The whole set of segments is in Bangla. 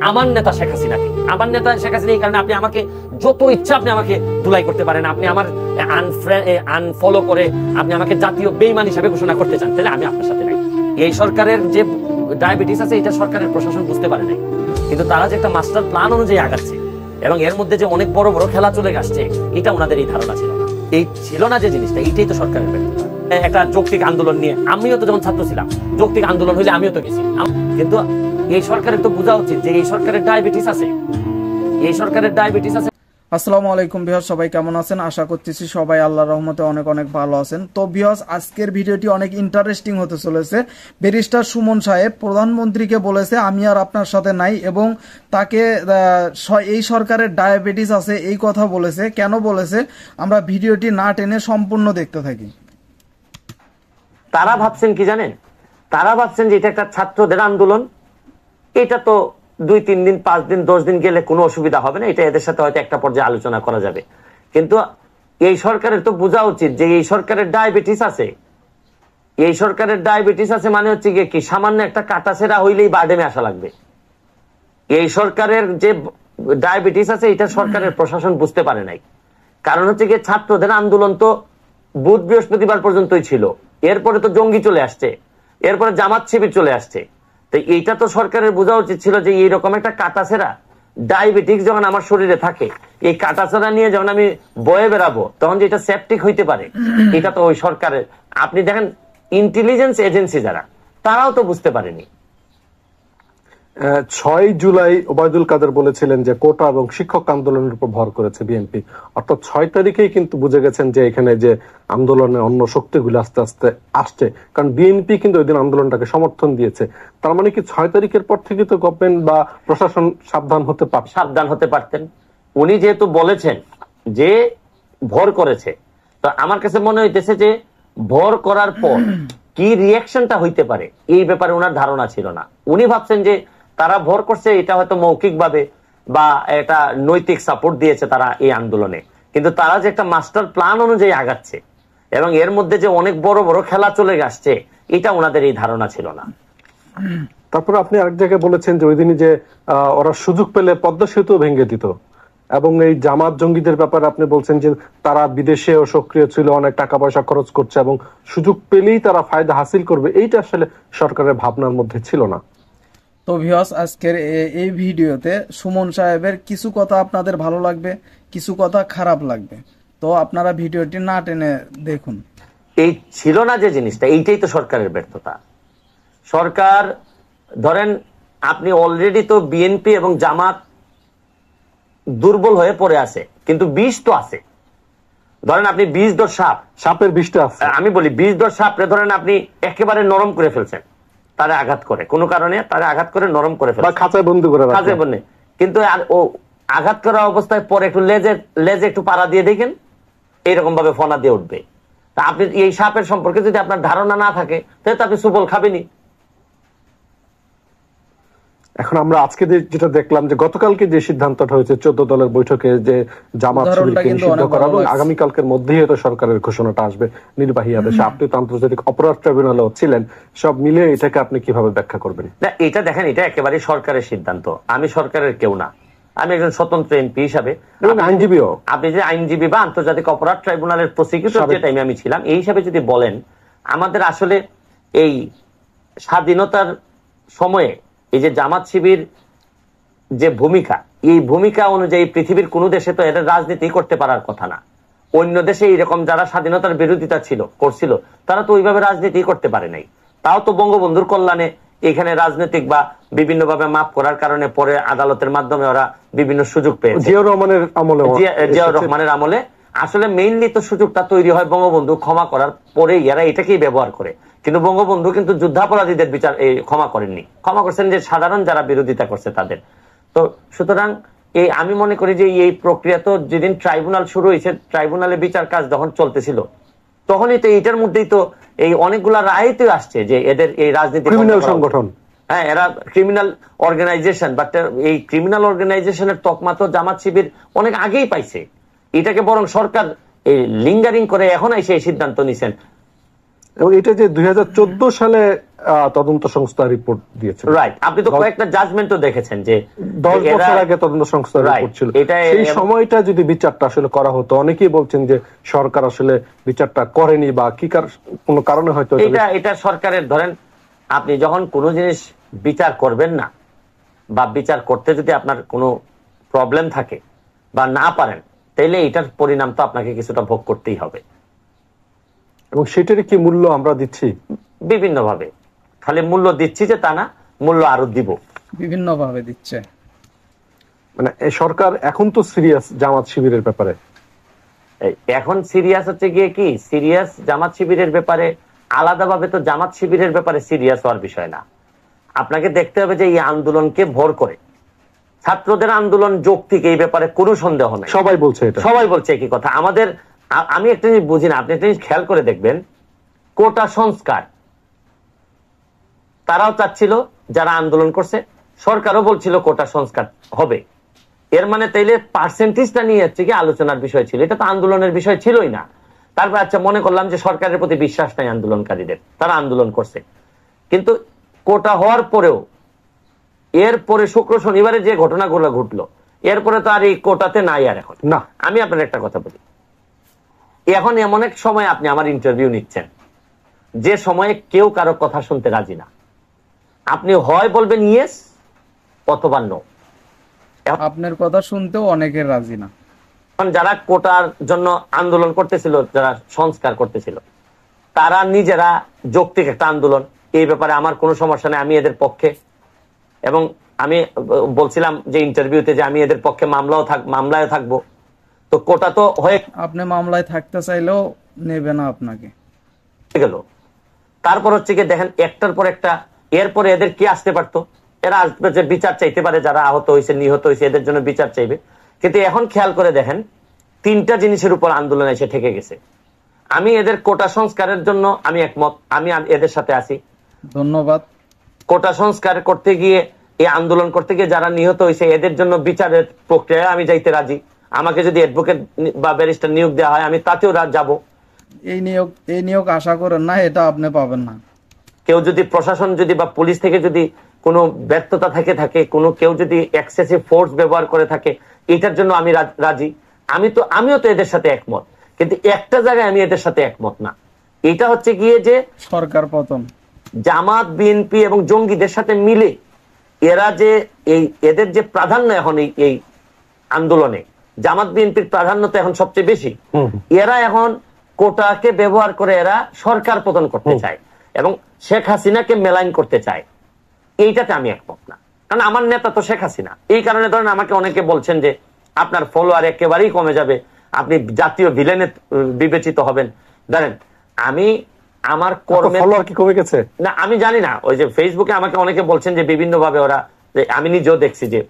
আমার নেতা শেখ হাসিনাকে, আমার নেতা শেখ হাসিনা এই কারণে আপনি আমাকে যত ইচ্ছা আপনি আমাকে ধুলাই করতে পারেন, আপনি আমার আনফলো করে আপনি আমাকে জাতীয় বেঈমান হিসেবে ঘোষণা করতে চান, তাহলে আমি আপনার সাথে নাই। এই সরকারের যে ডায়াবেটিস আছে এটা সরকারের প্রশাসন বুঝতে পারে নাই, কিন্তু তারা যে একটা মাস্টার প্ল্যান অনুযায়ী আগাচ্ছে এবং এর মধ্যে যে অনেক বড় বড় খেলা চলে আসছে এটা ওনাদের এই ধারণা ছিল না। এই ছিল না যে জিনিসটা, এইটাই তো সরকারের ব্যর্থতা। একটা যৌক্তিক আন্দোলন নিয়ে আমিও তো যখন ছাত্র ছিলাম, যৌক্তিক আন্দোলন হইলে আমিও তো গেছি, কিন্তু এই সরকারের তো বোঝা উচিত যে এই সরকারের ডায়াবেটিস আছে, এই সরকারের ডায়াবেটিস আছে। আসসালামু আলাইকুম ভিউয়ার্স, সবাই কেমন আছেন? আশা করতেছি সবাই আল্লাহর রহমতে অনেক অনেক ভালো আছেন। তো ভিউয়ার্স, আজকের ভিডিওটি অনেক ইন্টারেস্টিং হতে চলেছে। ব্যারিস্টার সুমন সাহেব প্রধানমন্ত্রীকে বলেছে আমি আর আপনার সাথে নাই, এবং তাকে এই সরকারের ডায়াবেটিস আছে এই কথা বলেছে। কেন বলেছে আমরা ভিডিওটি না টেনে সম্পূর্ণ দেখতে থাকি। তারা ভাবছেন কি জানেন, তারা ভাবছেন যে এটা একটা ছাত্রদের আন্দোলন, এটা তো 2-3 দিন 5 দিন 10 দিন গেলে কোনো অসুবিধা হবে না, এটা এদের সাথে হয়তো একটা পর্যায়ে আলোচনা করা যাবে। কিন্তু এই সরকারের তো বোঝা উচিত যে এই সরকারের ডায়াবেটিস আছে, এই সরকারের ডায়াবেটিস আছে মানে হচ্ছে গিয়ে কি সামান্য একটা কাটাছেড়া হইলেই বার্ডেমে আসা লাগবে। এই সরকারের যে ডায়াবেটিস আছে এটা সরকারের প্রশাসন বুঝতে পারে নাই। কারণ হচ্ছে গিয়ে ছাত্রদের আন্দোলন তো বুধ বৃহস্পতিবার পর্যন্তই ছিল, এরপরে তো জঙ্গি চলে আসছে, এরপরে জামাত শিবির চলে আসছে। তো এইটা তো সরকারের বোঝা উচিত ছিল যে এইরকম একটা কাটাছেড়া ডায়াবেটিস যখন আমার শরীরে থাকে, এই কাটাছেড়া নিয়ে যখন আমি বয়ে বেড়াবো তখন যে এটা সেপটিক হইতে পারে, এটা তো ওই সরকারের, আপনি দেখেন ইন্টেলিজেন্স এজেন্সি যারা, তারাও তো বুঝতে পারেনি। 6 জুলাই ওবায়দুল কাদের বলেছিলেন যে কোটা এবং শিক্ষক আন্দোলনের উপর ভর করেছে বিএনপি, অর্থাৎ 6 তারিখেই কিন্তু বুঝে গেছেন যে এখানে যে আন্দোলনে অন্য শক্তিগুলো আস্তে আস্তে আসছে, কারণ বিএনপি কিন্তু ওই দিন আন্দোলনটাকে সমর্থন দিয়েছে। তার মানে কি 6 তারিখের পর থেকে তো গভর্নমেন্ট বা প্রশাসন সাবধান হতে পারতেন। উনি যেহেতু বলেছেন যে ভর করেছে, তো আমার কাছে মনে হইতেছে যে ভর করার পর কি রিয়াকশনটা হইতে পারে এই ব্যাপারে ওনার ধারণা ছিল না। উনি ভাবছেন যে তারা ভর করছে এটা হয়তো মৌখিক ভাবে বা এটা নৈতিক সাপোর্ট দিয়েছে তারা এই আন্দোলনে, কিন্তু তারা যে একটা মাস্টার প্ল্যান অনুযায়ী আগাচ্ছে এবং এর মধ্যে যে অনেক বড় বড় খেলা চলে আসছে এটা ওনাদের এই ধারণা ছিল না। তারপরে আপনি আরেক জায়গায় বলেছেন যে ওই দিনই যে ওরা সুযোগ পেলে পদ্মা সেতু ভেঙে দিত, এবং এই জামাত জঙ্গিদের ব্যাপারে আপনি বলছেন যে তারা বিদেশেও সক্রিয় ছিল, অনেক টাকা পয়সা খরচ করছে এবং সুযোগ পেলেই তারা ফায়দা হাসিল করবে, এইটা আসলে সরকারের ভাবনার মধ্যে ছিল না। তো ভিউয়ার্স, আজকের এই ভিডিওতে সুমন সাহেবের কিছু কথা আপনাদের ভালো লাগবে, কিছু কথা খারাপ লাগবে, তো আপনারা ভিডিওটি না টেনে দেখুন। এই ছিল না যে জিনিসটা, এইটাই তো সরকারের ব্যর্থতা। সরকার ধরেন আপনি অলরেডি তো বিএনপি এবং জামাত দুর্বল হয়ে পড়ে আছে, কিন্তু বিষ তো আছে। ধরেন আপনি বিষ ধর সাপের বিষটা আছে, আমি বলি বিষ ধর সাপরে ধরেন আপনি একেবারে নরম করে ফেলছেন, তারা আঘাত করে কোনো কারণে, তারা আঘাত করে নরম করে ফেলছেন, খাঁচায় বন্দি করে খাঁচায় বন্দি, কিন্তু ও আঘাত করা অবস্থায় পরে একটু লেজে একটু পাড়া দিয়ে দেখেন এইরকম ভাবে ফনা দিয়ে উঠবে। তা আপনি এই সাপের সম্পর্কে যদি আপনার ধারণা না থাকে তাহলে তো আপনি সুফল খাবেনি। এখন আমরা আজকে যেটা দেখলাম যে গতকালকে যে সিদ্ধান্তটা হয়েছে 14 দলের বৈঠকে যে জামাত শিবিরকে নিষিদ্ধ করা, এবং আগামীকালকের মধ্যেই হয়তো সরকারের ঘোষণাটা আসবে নির্বাহী আদেশে। আপনি তো আন্তর্জাতিক অপরাধ ট্রাইব্যুনালেও ছিলেন, সব মিলিয়ে এটাকে আপনি কিভাবে ব্যাখ্যা করবেন? না, এটা দেখেন, এটা একেবারে সরকারের সিদ্ধান্ত, আমি সরকারের কেউ না, আমি একজন স্বতন্ত্র এমপি হিসাবে, আইনজীবীও। আপনি যে আইনজীবী বা আন্তর্জাতিক অপরাধ ট্রাইব্যুনালের প্রসিকিউটর যে টাইমে আমি ছিলাম, এই হিসাবে যদি বলেন আমাদের আসলে এই স্বাধীনতার সময়ে এই যে জামাত শিবির যে ভূমিকা, এই ভূমিকা অনুযায়ী পৃথিবীর কোন দেশে তো এদের রাজনীতি করতে পারার কথা না। অন্য দেশে এইরকম যারা স্বাধীনতার বিরোধিতা করছিল তারা তো ওইভাবে রাজনীতি করতে পারে নাই। তাও তো বঙ্গবন্ধুর কল্যাণে এখানে রাজনৈতিক বা বিভিন্ন ভাবে মাফ করার কারণে পরে আদালতের মাধ্যমে ওরা বিভিন্ন সুযোগ পেয়েছে। জিয়াউর রহমানের আমলে আসলে মেইনলি তো সুযোগটা তৈরি হয় বঙ্গবন্ধু ক্ষমা করার পরে, এরা এটাকেই ব্যবহার করে। কিন্তু বঙ্গবন্ধু কিন্তু যুদ্ধাপরাধীদের বিচার ক্ষমা করেননি, ক্ষমা করছেন যে সাধারণ যারা বিরোধিতা করছে তাদের। তো সুতরাং আমি মনে করি যে এই প্রক্রিয়া তো যেদিন ট্রাইব্যুনাল শুরু হয়েছে, ট্রাইব্যুনালে বিচার কাজ যখন চলতেছিল তখনই তো এইটার মধ্যেই তো এই অনেকগুলা রায়তে আসছে যে এদের এই রাজনীতি সংগঠন, হ্যাঁ এরা ক্রিমিনাল অর্গানাইজেশন, বাট এই ক্রিমিনাল অর্গানাইজেশনের তকমা তো জামাত শিবির অনেক আগেই পাইছে। এটাকে বরং সরকার এই লিঙ্গারিং করে এখন এসে এই সিদ্ধান্ত নিছেন। এবং এটা যে 2014 সালে তদন্ত সংস্থা রিপোর্ট দিয়েছে, রাইট? আপনি তো কয়েকটা জাজমেন্টও দেখেছেন যে 10 বছর আগে তদন্ত সংস্থা রিপোর্ট ছিল। সেই সময়টা যদি বিচারটা আসলে করা হতো, অনেকেই বলছেন যে সরকার আসলে বিচারটা করেনি বা কি কোনো কারণে হয়তো এটা সরকারের, ধরেন আপনি যখন কোনো জিনিস বিচার করবেন না বা বিচার করতে যদি আপনার কোনো প্রবলেম থাকে বা না পারেন, তাইলে এটার পরিণাম তো আপনাকে কিছুটা ভোগ করতেই হবে। এবং সেটারই কি মূল্য আমরা দিচ্ছি বিভিন্ন ভাবে? খালি মূল্য দিচ্ছি যে তা না, মূল্য আরো দিব, বিভিন্ন ভাবে দিচ্ছে। মানে এই সরকার এখন তো সিরিয়াস জামাত শিবিরের ব্যাপারে, এখন সিরিয়াস হচ্ছে গিয়ে কি, সিরিয়াস জামাত শিবিরের ব্যাপারে আলাদাভাবে তো জামাত শিবিরের ব্যাপারে সিরিয়াস হওয়ার বিষয় না। আপনাকে দেখতে হবে যে এই আন্দোলনকে ভর করে ছাত্রদের আন্দোলন যৌক্তিক, এই ব্যাপারে কোনো সন্দেহ নেই, সবাই বলছে এটা, সবাই বলছে একই কথা। আমি একটা জিনিস বুঝি না, আপনি একটা জিনিস খেয়াল করে দেখবেন, কোটা সংস্কার তারাও চাচ্ছিল যারা আন্দোলন করছে, সরকারও বলছিল কোটা সংস্কার হবে। এর মানে তাইলে পার্সেন্টেজটা নিয়ে হচ্ছে কি আলোচনার বিষয় ছিল, এটা তো আন্দোলনের বিষয় ছিলই না। তারপর আচ্ছা মনে করলাম যে সরকারের প্রতি বিশ্বাস নাই আন্দোলনকারীদের, তারা আন্দোলন করছে, কিন্তু কোটা হওয়ার পরেও এরপরে শুক্র শনিবারে যে ঘটনাগুলো ঘটলো, এরপরে তো আর এই কোটাতে নাই আর এখন না। আমি আপনার একটা কথা বলি, এখন এমন এক সময় আপনি আমার ইন্টারভিউ নিচ্ছেন যে সময়ে কেউ কারো কথা শুনতে রাজি না, আপনি হয় বলবেন ইয়েস অথবা নো। আপনার কথা শুনতেও অনেকের রাজি না। যারা কোটার জন্য আন্দোলন করতেছিল, যারা সংস্কার করতেছিল, তারা নিজেরা যৌক্তিক একটা আন্দোলন, এই ব্যাপারে আমার কোনো সমস্যা নেই, আমি এদের পক্ষে। এবং আমি বলছিলাম যে ইন্টারভিউতে যে আমি এদের পক্ষে মামলায় থাকবো। তো কোটা তো হয়ে, আপনি মামলায় থাকতে চাইলেও নেবে না আপনাকে, গেল। তারপর হচ্ছে কি দেখেন একটার পর একটা, এরপরে এদের কি আসতে পারতো, এরা আসবে যে বিচার চাইতে পারে, যারা আহত হয়েছে নিহত হয়েছে এদের জন্য বিচার চাইবে। কিন্তু এখন খেয়াল করে দেখেন, তিনটা জিনিসের উপর আন্দোলন এসে ঠেকে গেছে। আমি এদের কোটা সংস্কারের জন্য আমি একমত, আমি এদের সাথে আছি, ধন্যবাদ। কোটা সংস্কার করতে গিয়ে, এই আন্দোলন করতে গিয়ে যারা নিহত হয়েছে এদের জন্য বিচারের প্রক্রিয়ায় আমি যাইতে রাজি। আমাকে যদি অ্যাডভোকেট বা ব্যারিস্টার নিয়োগ দেওয়া হয় আমি তাতেও যাব। এই নিয়োগ আশা করেন না, এটা আপনি পাবেন না। কেউ যদি প্রশাসন যদি বা পুলিশ থেকে যদি কোনো ব্যর্থতা থাকে, কোনো কেউ যদি এক্সেসিভ ফোর্স ব্যবহার করে থাকে, এটার জন্য আমি রাজি। আমিও তো এদের সাথে একমত, কিন্তু একটা জায়গায় আমি এদের সাথে একমত না। এটা হচ্ছে গিয়ে যে সরকার পতন, জামাত বিএনপি এবং জঙ্গিদের সাথে মিলে এরা যে এদের যে প্রাধান্য এখন এই আন্দোলনে, জামাত বিএনপির প্রাধান্য তো এখন সবচেয়ে বেশি। এরা এখন কোটাকে ব্যবহার করে এরা সরকার পতন করতে চায় এবং শেখ হাসিনাকে মেলাইন করতে চায়। এইটাতে আমি একমত না, কারণ আমার নেতা তো শেখ হাসিনা। এই কারণে ধরেন আমাকে অনেকে বলছেন যে আপনার ফলোয়ার একেবারেই কমে যাবে, আপনি জাতীয় ভিলেনে বিবেচিত হবেন। ধরেন আমি আমার কর্মের ফলোয়ার কি কমে গেছে না আমি জানি না, ওই যে ফেসবুকে আমাকে অনেকে বলছেন যে বিভিন্ন ভাবে ওরা, আমি নিজেও দেখছি যে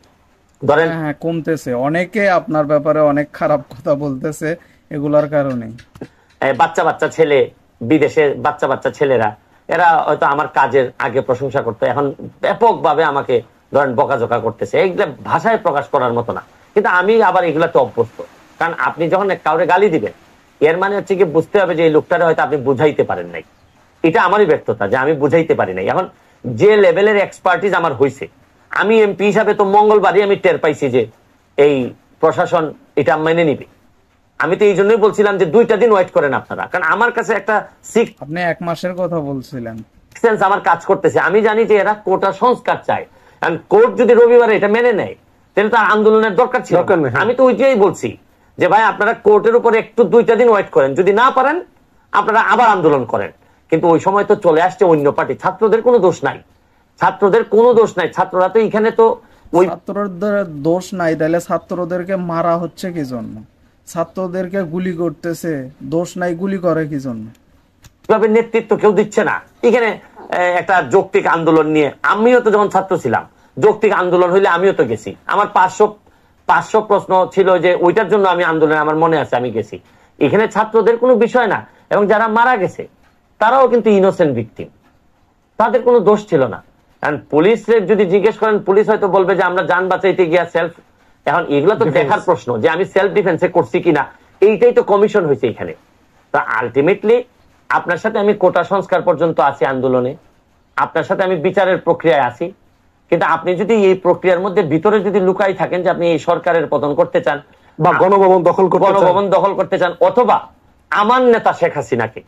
ধরেন হ্যাঁ কমতেছে, অনেকে আপনার ব্যাপারে অনেক খারাপ কথা বলতেছে এগুলার কারণে। বাচ্চা ছেলে, বিদেশে বাচ্চা ছেলেরা, এরা হয়তো আমার কাজের আগে প্রশংসা করতো, এখন ব্যাপকভাবে আমাকে ধরেন বকাঝকা করতেছে। এগুলো ভাষায় প্রকাশ করার মতো না, কিন্তু আমি আবার এগুলাতে অভ্যস্ত। কারণ আপনি যখন কাউরে গালি দিবেন, এর মানে হচ্ছে কি বুঝতে হবে যে এই লোকটারে হয়তো আপনি বুঝাইতে পারেন নাই। এটা আমারই ব্যর্থতা যে আমি বুঝাইতে পারি নাই। এখন যে লেভেলের এক্সপার্টিস আমার হয়েছে, আমি এমপি হিসাবে তো মঙ্গলবারই আমি টের পাইছি যে এই প্রশাসন এটা মেনে নিবে। আমি তো এই জন্যই বলছিলাম যে 2টা দিন ওয়েট করেন আপনারা, কারণ আমার কাছে একটা আপনি 1 মাসের কথা বলছিলেন, সেন্স আমার কাজ করতেছে। আমি জানি যে এরা কোটা সংস্কার চায়, কারণ কোর্ট যদি রবিবারে এটা মেনে নেয় তাহলে তার আন্দোলনের দরকার ছিল। আমি তো ওইটাই বলছি যে ভাই আপনারা কোর্টের উপরে একটু 2টা দিন ওয়েট করেন, যদি না পারেন আপনারা আবার আন্দোলন করেন। কিন্তু ওই সময় তো চলে আসছে অন্য পার্টি, ছাত্রদের কোনো দোষ নাই, ছাত্ররা তো এখানে তো ওই ছাত্রদের দোষ নাই, তাহলে ছাত্রদেরকে মারা হচ্ছে কি জন্য? ছাত্রদেরকে গুলি করতেছে, দোষ নাই, গুলি করে কি জন্য? নেতৃত্ব কেউ দিচ্ছে না এখানে। একটা যৌক্তিক আন্দোলন নিয়ে আমিও তো যখন ছাত্র ছিলাম, যৌক্তিক আন্দোলন হইলে আমিও তো গেছি। আমার 500 প্রশ্ন ছিল যে ওইটার জন্য আমি আন্দোলনে, আমার মনে আছে আমি গেছি। এখানে ছাত্রদের কোনো বিষয় না, এবং যারা মারা গেছে তারাও কিন্তু ইনোসেন্ট ভিকটিম, তাদের কোনো দোষ ছিল না। কারণ পুলিশের যদি জিজ্ঞেস করেন, পুলিশ হয়তো বলবে যে আমরা যান বাঁচাইতে গিয়া সেলফ। এখন এগুলো তো দেখার প্রশ্ন যে আমি সেলফ ডিফেন্সে করছি কিনা, এইটাই তো কমিশন হয়েছে এখানে। তা আলটিমেটলি আপনার সাথে আমি কোটা সংস্কার পর্যন্ত আছি আন্দোলনে, আপনার সাথে আমি বিচারের প্রক্রিয়ায় আছি, কিন্তু আপনি যদি এই প্রক্রিয়ার মধ্যে ভিতরে যদি লুকাই থাকেন যে আপনি এই সরকারের পতন করতে চান বা গণভবন দখল করতে চান অথবা আমার নেতা শেখ হাসিনাকে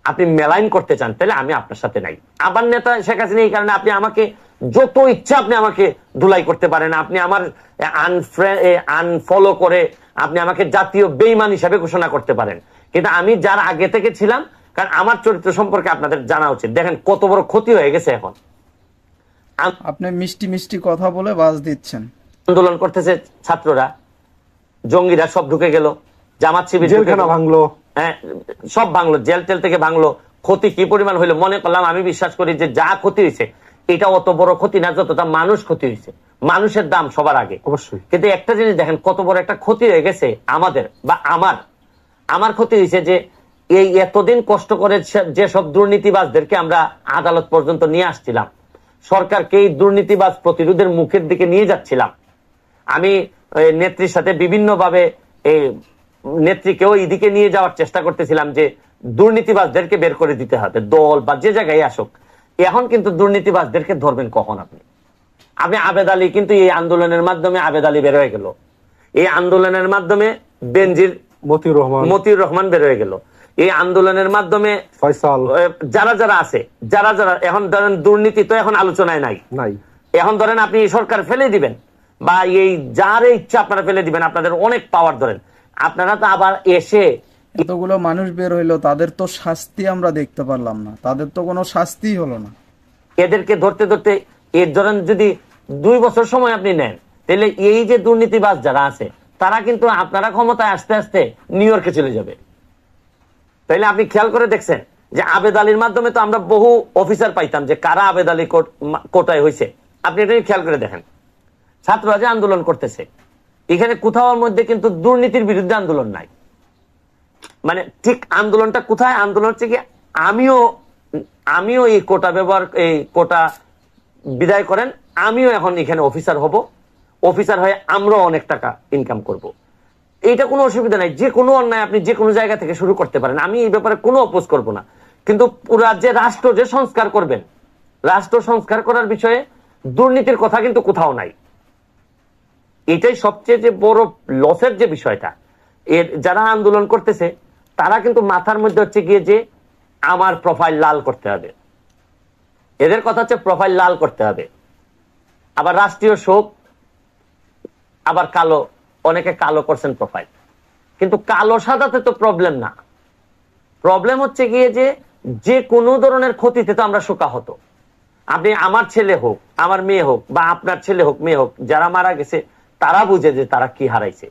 আপনি মেলাইন করতে চান, তাহলে আমি আপনার সাথে নাই। আমার নেতা শেখ হাসিনা এই কারণে আপনি আমাকে যত ইচ্ছা আপনি আমাকে ধুলাই করতে পারেন, আপনি আমার আনফলো করে আপনি আমাকে জাতীয় বেঈমান হিসাবে ঘোষণা করতে পারেন, কিন্তু আমি যার আগে থেকে ছিলাম, কারণ আমার চরিত্র সম্পর্কে আপনাদের জানা উচিত। দেখেন কত বড় ক্ষতি হয়ে গেছে। এখন আপনি মিষ্টি মিষ্টি কথা বলে বাস দিচ্ছেন। আন্দোলন করতেছে ছাত্ররা, জঙ্গিরা সব ঢুকে গেল, জামাত শিবির জেলখানা ভাঙলো, হ্যাঁ সব ভাঙলো, জেল টেল থেকে ভাঙলো। ক্ষতি কি পরিমাণ হইলো মনে করলাম, আমি বিশ্বাস করি যে যা ক্ষতি হয়েছে এটা অত বড় ক্ষতি না যতটা মানুষ ক্ষতি হয়েছে। মানুষের দাম সবার আগে অবশ্যই। কিন্তু একটা জিনিস দেখেন কত বড় একটা ক্ষতি হয়ে গেছে আমাদের, বা আমার ক্ষতি হয়েছে যে এই এতদিন কষ্ট করে যেসব দুর্নীতিবাজদেরকে আমরা আদালত পর্যন্ত নিয়ে আসছিলাম, সরকারকে এই দুর্নীতিবাজ প্রতিরোধের মুখের দিকে নিয়ে যাচ্ছিলাম, আমি নেত্রীর সাথে বিভিন্নভাবে এই নেত্রীকেও এইদিকে নিয়ে যাওয়ার চেষ্টা করতেছিলাম যে দুর্নীতিবাজদেরকে বের করে দিতে হবে, দল বা যে জায়গায় আসুক। এখন কিন্তু দুর্নীতিবাজদেরকে ধরবেন কখন? আপনি আবেদ আলী, কিন্তু এই আন্দোলনের মাধ্যমে আবেদ আলী বের হয়ে গেল, এই আন্দোলনের মাধ্যমে বেনজির মতিউর রহমান বের হয়ে গেল, এই আন্দোলনের মাধ্যমে ফয়সাল, যারা যারা আছে, যারা যারা এখন ধরেন দুর্নীতি তো এখন আলোচনায় নাই, এখন ধরেন আপনি এই সরকার ফেলে দিবেন বা এই যার ইচ্ছা আপনারা ফেলে দিবেন, আপনাদের অনেক পাওয়ার ধরেন, আপনারা তো আবার এসে এতগুলো মানুষ বের হইলো, তাদের তো শাস্তি আমরা দেখতে পারলাম না, তাদের তো কোনো শাস্তি হলো না। এদেরকে ধরতে ধরতে এর ধরেন যদি 2 বছর সময় আপনি নেন, তাহলে এই যে দুর্নীতিবাজ যারা আছে তারা কিন্তু আপনারা ক্ষমতায় আস্তে আস্তে নিউ ইয়র্কে চলে যাবে। তাইলে আপনি খেয়াল করে দেখছেন যে আবেদ আলীর মাধ্যমে তো আমরা বহু অফিসার পাইতাম যে কারা আবেদ আলী কোটায় হয়েছে। আপনি এটা খেয়াল করে দেখেন, ছাত্ররা যে আন্দোলন করতেছে এখানে কোথাও মধ্যে কিন্তু দুর্নীতির বিরুদ্ধে আন্দোলন নাই। মানে ঠিক আন্দোলনটা কোথায়? আন্দোলন হচ্ছে কি আমিও এই কোটা ব্যবহার, এই কোটা বিদায় করেন, আমিও এখন এখানে অফিসার হব, অফিসার হয়ে আমরাও অনেক টাকা ইনকাম করব। এইটা কোনো অসুবিধা নাই, যে কোনো অন্যায় আপনি যে কোনো জায়গা থেকে শুরু করতে পারেন, আমি এই ব্যাপারে কোনো অপোজ করব না। কিন্তু পুরা যে রাষ্ট্র যে সংস্কার করবেন, রাষ্ট্র সংস্কার করার বিষয়ে দুর্নীতির কথা কিন্তু কোথাও নাই। এটাই সবচেয়ে যে বড় লসের যে বিষয়টা, এর যারা আন্দোলন করতেছে তারা কিন্তু মাথার মধ্যে হচ্ছে গিয়ে যে আমার প্রোফাইল লাল করতে হবে, এদের কথা হচ্ছে প্রোফাইল লাল করতে হবে, আবার রাষ্ট্রীয় শোক, আবার কালো, অনেকে কালো করছেন প্রোফাইল, কিন্তু কালো সাদাতে তো প্রবলেম না। প্রবলেম হচ্ছে গিয়ে যে কোনো ধরনের ক্ষতিতে তো আমরা শোকাহত। আপনি আমার ছেলে হোক, আমার মেয়ে হোক, বা আপনার ছেলে হোক, মেয়ে হোক, যারা মারা গেছে তারা বুঝে যে তারা কি হারাইছে,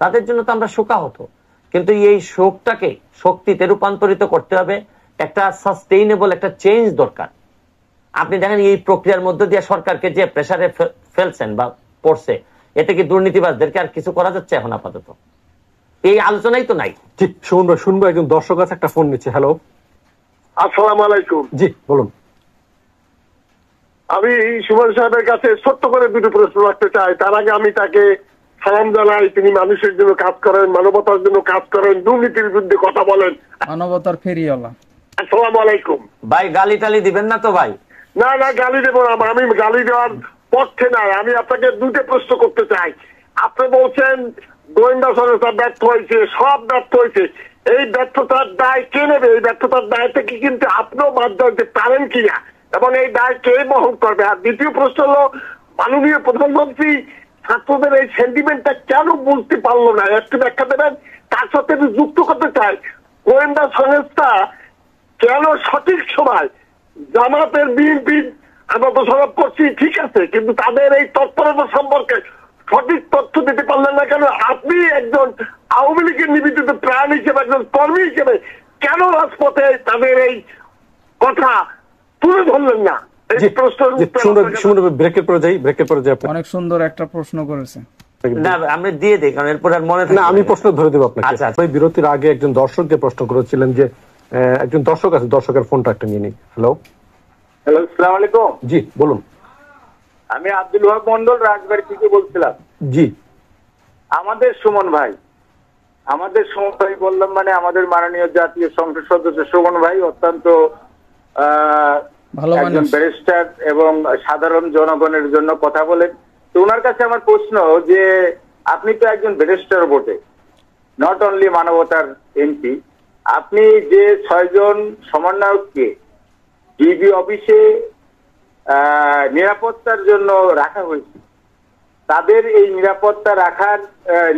তাদের জন্য তো আমরা শোকাহত। কিন্তু এই শোকটাকে শক্তিতে রূপান্তরিত করতে হবে, একটা সাস্টেইনেবল একটা চেঞ্জ দরকার। আপনি দেখেন এই প্রক্রিয়ার মধ্যে দিয়ে সরকারকে যে প্রেসারে ফেলছেন বা পড়ছে, এতে কি দুর্নীতিবাজদেরকে আর কিছু করা যাচ্ছে? এখন আপাতত এই আলোচনাই তো নাই। ঠিক শুনবো একজন দর্শক আছে, একটা ফোন নিচ্ছে। হ্যালো, আসসালামু আলাইকুম। জি বলুন। আমি সুমন সাহেবের কাছে ছোট্ট করে দুটো প্রশ্ন রাখতে চাই। তার আগে আমি তাকে সালাম জানাই, তিনি মানুষের জন্য কাজ করেন, মানবতার জন্য কাজ করেন, দুর্নীতির বিরুদ্ধে কথা বলেন, মানবতার ফেরিওয়ালা। আসসালামু আলাইকুম। ভাই গালি টালি দিবেন না তো ভাই? না না, গালি দেবো না, আমি গালি দেওয়ার পক্ষে নাই। আমি আপনাকে দুটো প্রশ্ন করতে চাই। আপনি বলছেন গোয়েন্দা সংস্থা ব্যর্থ হয়েছে, সব ব্যর্থ হয়েছে, এই ব্যর্থতার দায় কে নেবে? এই ব্যর্থতার দায় থেকে কিন্তু আপনিও বাধ্য হতে পারেন কিনা, এবং এই দায় কে বহন করবে? আর দ্বিতীয় প্রশ্ন হলো, মাননীয় প্রধানমন্ত্রী ছাত্রদের এই সেন্টিমেন্টটা কেন বুঝতে পারলো না, একটু ব্যাখ্যা দেবেন। তার সাথে যুক্ত করতে চাই, গোয়েন্দা সংস্থা কেন সঠিক সময় জামাতের বিএনপির আমরা দোষারোপ করছি, ঠিক আছে, কিন্তু তাদের এই তৎপরতা সম্পর্কে সঠিক তথ্য দিতে পারলেন না কেন? আপনি একজন আওয়ামী লীগের নিবেদিত প্রাণ হিসেবে, একজন কর্মী হিসেবে কেন রাজপথে তাদের এই কথা তুলে ধরলেন না? অনেক সুন্দর একটা প্রশ্ন করেছে। আমি দিয়ে দিই, কারণ এরপর আর মনে থাকে না। আমি প্রশ্ন ধরে দেবো আপনাকে। বিরতির আগে একজন দর্শক যে প্রশ্ন করেছিলেন, যে একজন দর্শক আছে, দর্শকের ফোনটা একটা নিয়ে নিই। হ্যালো, আসসালামু আলাইকুম। জি বলুন। আমি আব্দুল ওয়াহাব মন্ডল রাজবাড়ী থেকে বলছিলাম। জি। আমাদের সুমন ভাই আমাদের সময় বললাম মানে আমাদের মাননীয় জাতীয় সংসদ সদস্য সুমন ভাই অত্যন্ত ভালো একজন মানুষ। ব্যারিস্টার এবং সাধারণ জনগণের জন্য কথা বলেন। তো ওনার কাছে আমার প্রশ্ন যে আপনি তো একজন ব্যারিস্টার বটে, নট অনলি মানবতার এমপি। আপনি যে 6 জন সমন্বয়ককে ডিবি অফিসে নিরাপত্তার জন্য রাখা হয়েছে, তাদের এই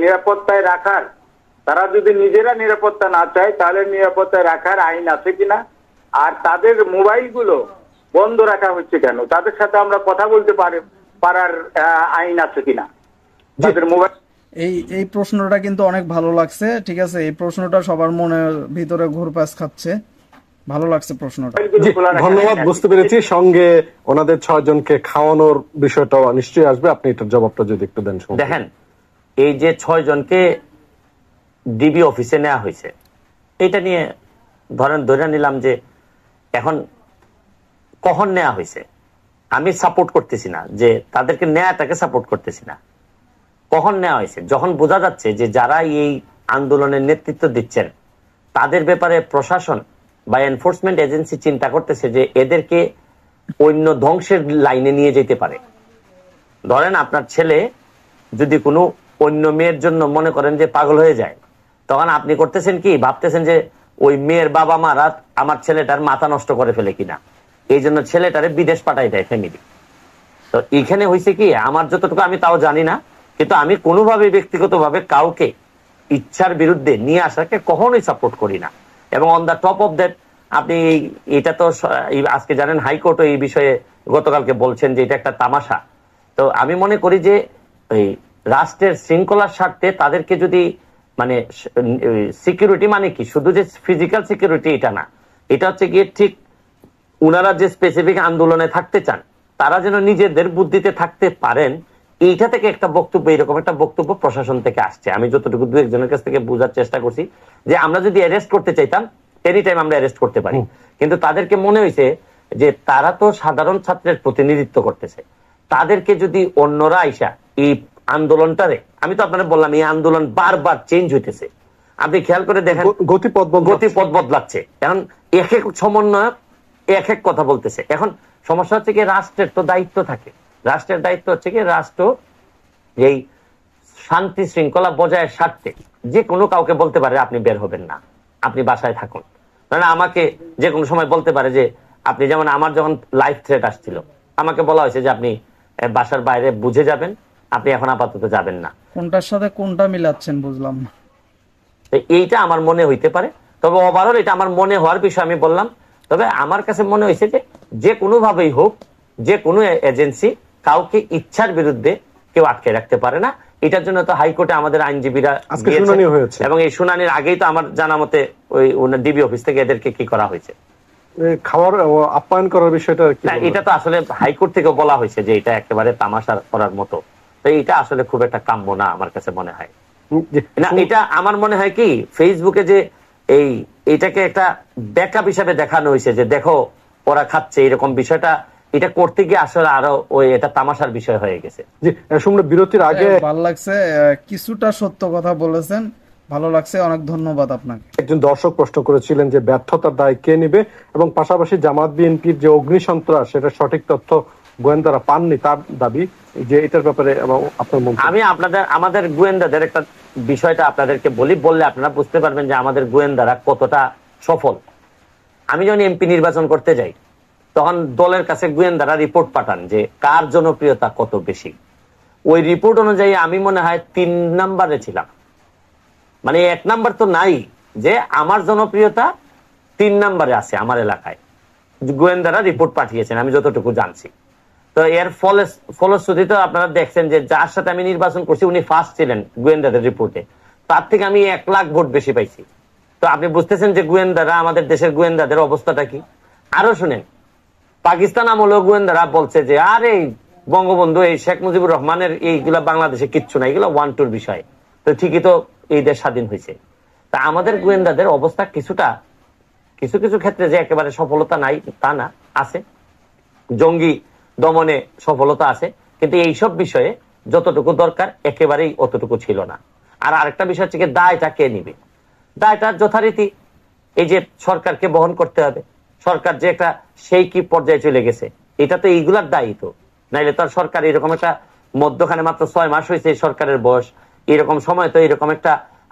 নিরাপত্তায় রাখার তারা যদি নিজেরা নিরাপত্তা না চায় তাহলে নিরাপত্তায় রাখার আইন আছে কিনা? আর তাদের মোবাইলগুলো বন্ধ রাখা হচ্ছে কেন? তাদের সাথে আমরা কথা বলতে পারার আইন আছে কিনা? তাদের মোবাইল এই প্রশ্নটা কিন্তু অনেক ভালো লাগছে। ঠিক আছে, এই প্রশ্নটা সবার মনের ভিতরে ঘুরপাস খাচ্ছে। ভালো লাগছে প্রশ্নটা। জি, ধন্যবাদ, বুঝতে পেরেছি। সঙ্গে ওনাদের 6 জনকে খাওয়ানোর বিষয়টাও নিশ্চয়ই আসবে, আপনি এটার জবাবটা যদি একটু দেন। দেখেন, এই যে 6 জনকে ডিবি অফিসে নেওয়া হয়েছে, এটা নিয়ে ধরে নিলাম যে এখন কখন নেওয়া হয়েছে আমি সাপোর্ট করতেছি না, যে তাদেরকে নেওয়াটাকে সাপোর্ট করতেছি না। কখন নেওয়া হয়েছে? যখন বোঝা যাচ্ছে যে যারা এই আন্দোলনের নেতৃত্ব দিচ্ছেন তাদের ব্যাপারে প্রশাসন বা এনফোর্সমেন্ট এজেন্সি চিন্তা করতেছে যে এদেরকে অন্য ধ্বংসের লাইনে নিয়ে যেতে পারে। ধরেন আপনার ছেলে যদি কোনো অন্য মেয়ের জন্য মনে করেন যে পাগল হয়ে যায়, তখন আপনি করতেছেন কি, ভাবতেছেন যে ওই মেয়ের বাবা মারা আমার ছেলেটার মাথা নষ্ট করে ফেলে কিনা, এই জন্য ছেলেটারে বিদেশ পাঠাই দেয় ফ্যামিলি। তো এখানে হয়েছে কি, আমার যতটুকু আমি তাও জানি না, কিন্তু আমি কোনোভাবে ব্যক্তিগতভাবে কাউকে ইচ্ছার বিরুদ্ধে নিয়ে আসাকে কখনোই সাপোর্ট করি না। এবং on the top of that আপনি এটা তো আজকে জানেন হাইকোর্টও এই বিষয়ে গতকালকে বলছেন যে এটা একটা তামাশা। তো আমি মনে করি যে এই রাষ্ট্রের শৃঙ্খলার স্বার্থে তাদেরকে যদি মানে সিকিউরিটি, মানে কি শুধু যে ফিজিক্যাল সিকিউরিটি এটা না, এটা হচ্ছে গিয়ে ঠিক উনারা যে স্পেসিফিক আন্দোলনে থাকতে চান তারা যেন নিজেদের বুদ্ধিতে থাকতে পারেন, এইটা থেকে একটা বক্তব্য, এরকম একটা বক্তব্য প্রশাসন থেকে আসছে। আমি যতটুকু দু একজনের কাছ থেকে বোঝার চেষ্টা করছি যে আমরা যদি অ্যারেস্ট করতে চাইতাম এনি টাইম আমরা অ্যারেস্ট করতে পারি, কিন্তু তাদেরকে মনে হয়েছে যে তারা তো সাধারণ ছাত্রের প্রতিনিধিত্ব করতেছে, তাদেরকে যদি অন্যরা আইসা এই আন্দোলনটারে, আমি তো আপনারা বললাম এই আন্দোলন বারবার চেঞ্জ হইতেছে, আপনি খেয়াল করে দেখেন গতিপথ বদলাচ্ছে। এখন এক এক সমন্বয়ক এক এক কথা বলতেছে। এখন সমস্যা হচ্ছে কি, রাষ্ট্রের তো দায়িত্ব থাকে, রাষ্ট্রের দায়িত্ব হচ্ছে কি রাষ্ট্র এই শান্তি শৃঙ্খলা বজায়ের স্বার্থে যে কোনো কাউকে বলতে পারে আপনি বের হবেন না, আপনি বাসায় থাকুন। মানে আমাকে যে কোনো সময় বলতে পারে যে আপনি, যেমন আমার যখন লাইফ থ্রেট আসছিল আমাকে বলা হয়েছে যে আপনি বাসার বাইরে বুঝে যাবেন, আপনি এখন আপাতত যাবেন না। কোনটার সাথে কোনটা মিলাচ্ছেন বুঝলাম না। এইটা আমার মনে হইতে পারে, তবে ওভারঅল এটা আমার মনে হওয়ার বিষয় আমি বললাম। তবে আমার কাছে মনে হয়েছে যে কোনো ভাবেই হোক, যে কোনো এজেন্সি কাউকে ইচ্ছার বিরুদ্ধে কেউ আটকে রাখতে পারে না। এটার জন্য তো হাইকোর্টে আমাদের আইনজীবীরা হয়েছে, এবং এই শুনানির আগেই তো আমার জানা মতে ওই ডিবি অফিস থেকে এদেরকে কি করা হয়েছে, খাওয়ার আপ্যায়ন করার বিষয়টা। এটা তো আসলে হাইকোর্ট থেকে বলা হয়েছে যে এটা একেবারে তামাশা করার মতো। তো এটা আসলে খুব একটা কাম্য না আমার কাছে মনে হয়। না, এটা আমার মনে হয় কি, ফেসবুকে যে এইটাকে একটা ব্যাকআপ হিসাবে দেখানো হয়েছে যে দেখো ওরা খাচ্ছে, এরকম বিষয়টা এটা করতে গিয়ে আসলে আরো এটা তামাশার বিষয় হয়ে গেছে। জি, বিরতির আগে ভালো লাগছে, কিছুটা সত্য কথা বলেছেন, ভালো লাগছে, অনেক ধন্যবাদ আপনাকে। একজন দর্শক প্রশ্ন করেছিলেন যে ব্যর্থতার দায় কে নেবে, এবং পাশাপাশি জামাত বিএনপির যে অগ্নিসন্ত্রাস সেটা সঠিক তথ্য গোয়েন্দারা পাননি তার দাবি, যে এটার ব্যাপারে আপনার মন্তব্য। আমি আমাদের গোয়েন্দাদের একটা বিষয়টা আপনাদেরকে বললে আপনারা বুঝতে পারবেন যে আমাদের গোয়েন্দারা কতটা সফল। আমি যখন এমপি নির্বাচন করতে যাই তখন দলের কাছে গোয়েন্দারা রিপোর্ট পাঠান যে কার জনপ্রিয়তা কত বেশি। ওই রিপোর্ট অনুযায়ী আমি মনে হয় 3 নম্বরে ছিলাম, মানে 1 নাম্বার তো নাই, যে আমার জনপ্রিয়তা 3 নম্বরে আছে আমার এলাকায়। গোয়েন্দারা রিপোর্ট পাঠিয়েছেন আমি যতটুকু জানছি। তো এর ফলশ্রুতিতে আপনারা দেখছেন যে যার সাথে আমি নির্বাচন করছি উনি ফার্স্ট ছিলেন গোয়েন্দাদের রিপোর্টে, তার থেকে আমি 1 লাখ ভোট বেশি পাইছি। তো আপনি বুঝতেছেন যে গোয়েন্দারা, আমাদের দেশের গোয়েন্দাদের অবস্থাটা কি। আরো শুনেন, পাকিস্তান আমলেও গোয়েন্দারা বলছে যে আরে বঙ্গবন্ধু, এই শেখ মুজিবুর রহমানের এইগুলা বাংলাদেশে কিচ্ছু না, এগুলো 1-2 বিষয়। তো ঠিকই তো এই দেশ স্বাধীন হয়েছে। তা আমাদের গোয়েন্দাদের অবস্থা কিছুটা, কিছু কিছু ক্ষেত্রে যে একেবারে সফলতা নাই তা না, আছে, জঙ্গি দমনে সফলতা আছে, কিন্তু এইসব বিষয়ে যতটুকু দরকার একেবারেই অতটুকু ছিল না। আর আরেকটা বিষয় হচ্ছে কি দায়টা কে নিবে, দায়টা যথারীতি এই যে সরকারকে বহন করতে হবে। সরকার যে একটা সেই কি পর্যায়ে চলে গেছে, এটা তো এইগুলার দায়ী তো, নাইলে তো আর সরকার এরকম একটা মধ্যখানে মাত্র 6 মাস হয়েছে এই সরকারের বয়স, এরকম সময় তো এরকম একটা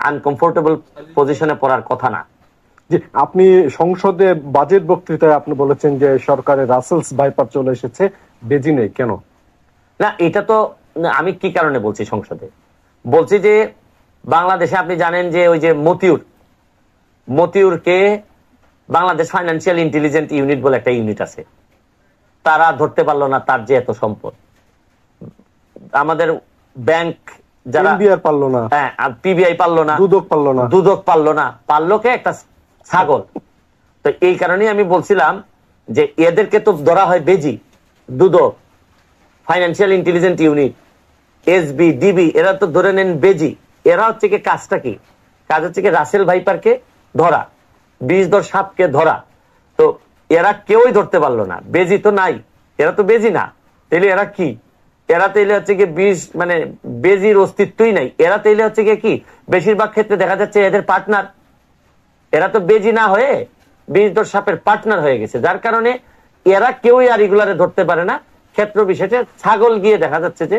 আনকমফোর্টেবল পজিশনে পড়ার কথা না। যে আপনি সংসদে বাজেট বক্তৃতায় আপনি বলেছেন যে সরকারের রাসেলস ভাইপার চলে এসেছে, বেজি নেই কেন? না, এটা তো আমি কি কারণে বলছি সংসদে, বলছি যে বাংলাদেশে আপনি জানেন যে ওই যে মতিউরকে বাংলাদেশ ফাইন্যান্সিয়াল ইন্টেলিজেন্স ইউনিট বলে একটা ইউনিট আছে, তারা ধরতে পারলো না তার যে এত সম্পদ। আমাদের ব্যাংক যারা পারলো না, হ্যাঁ পিবিআই পারলো না, দুদক পারলো না, পারলো কে? একটা ছাগল। তো এই কারণেই আমি বলছিলাম যে এদেরকে তো ধরা হয় বেজি, Dudak, financial intelligence unit, SB, DB, এরা তো ধরে নেন বেজি। এরা হচ্ছে কি কাজটা কি? কাজ হচ্ছে কি রাসেল ভাইপারকে ধরা, বিষধর সাপকে ধরা। তো এরা কেউই ধরতে পারলো না, বেজি তো নাই, এরা তো বেজি না, তাহলে এরা কি? এরা তাইলে হচ্ছে কি বিষ, মানে বেজির অস্তিত্বই নাই। এরা তাইলে হচ্ছে কি বেশিরভাগ ক্ষেত্রে দেখা যাচ্ছে এদের পার্টনার, এরা তো বেজি না হয়ে বিষধর সাপের পার্টনার হয়ে গেছে, যার কারণে এরা কেউই আর এগুলারে ধরতে পারে না। ক্ষেত্র বিশেষে ছাগল গিয়ে দেখা যাচ্ছে যে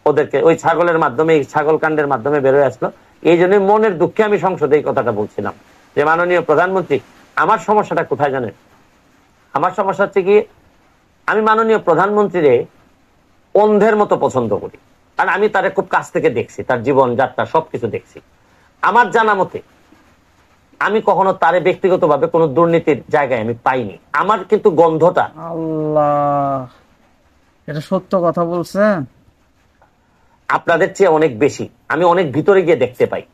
ওদেরকে ওই ছাগলের মাধ্যমে, এই ছাগল কাণ্ডের মাধ্যমে বেরোয় আসলো। এই জন্য মনের দুঃখে আমি সংসদে এই কথাটা বলছিলাম যে মাননীয় প্রধানমন্ত্রী, আমার সমস্যাটা কোথায় জানেন? আমার সমস্যা হচ্ছে কি, আমি মাননীয় প্রধানমন্ত্রীরে অন্ধের মতো পছন্দ করি, কারণ আমি তারে খুব কাছ থেকে দেখছি, তার জীবন যাত্রা সবকিছু দেখছি। আমার জানা মতে আমি কখনো তারে ব্যক্তিগতভাবে কোনো দুর্নীতির জায়গায় আমি পাইনি। আমার কিন্তু গন্ধটা, আল্লাহ, এটা সত্য কথা বলছেন, আপনাদের চেয়ে অনেক বেশি আমি অনেক ভিতরে গিয়ে দেখতে পাই।